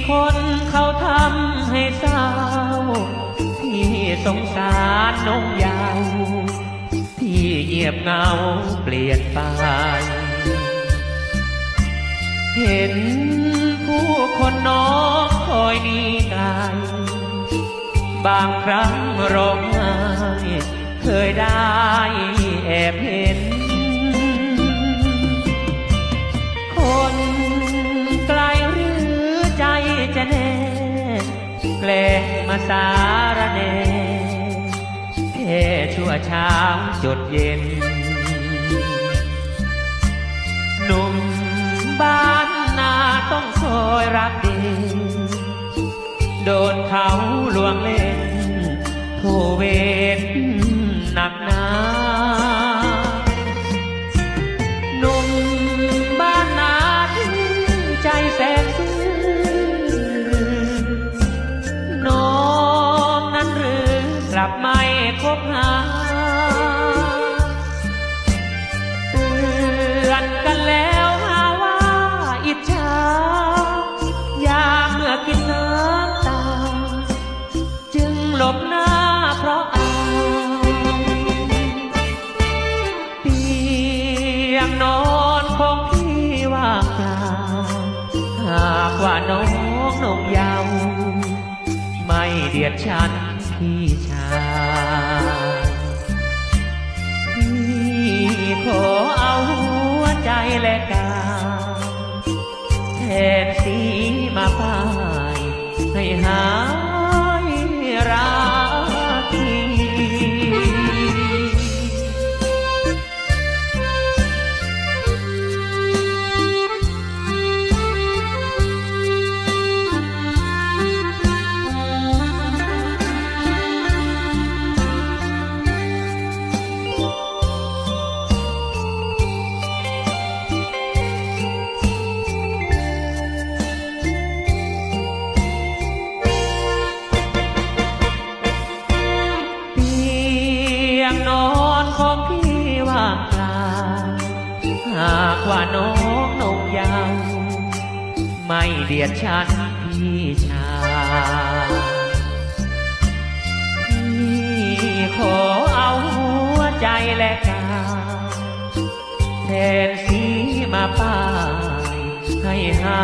คนเขาทำให้เศร้าพี่สงสารน้องยาวที่เงียบเงาเปลี่ยนไปเห็นผู้คนน้องคอยดีกายบางครั้งร้องไห้เคยได้แอบเห็นคนไกลหรือใจจะแน่แกล้งมาสารแน่แค่ชั่วเช้าจดเย็นหนุ่มบ้านนาต้องคอยรักดีโดนเขาลวงเล่นโทเวรหนักหนาหนุ่มบ้านนาที่ใจแสนซื่อน้องนั้นหรือกลับไม่คบหาเตือนกันแล้วหาว่าอิจฉายามเมื่อกินน้ำตาจึงหลบหน้าเพราะอายเตียงนอนของพี่ว่างเปล่าหากว่าน้องนงเยาว์ไม่เดียดฉันพี่ชายพี่ขอเอาหัวใจและกายแทนสีมาป้ายให้หายรักทีนอนของพี่ว่างเปล่าหากว่าน้องนงเยาว์ไม่เดียดฉันพี่ชายพี่ขอเอาหัวใจและกายแทนสีมาป้ายให้หา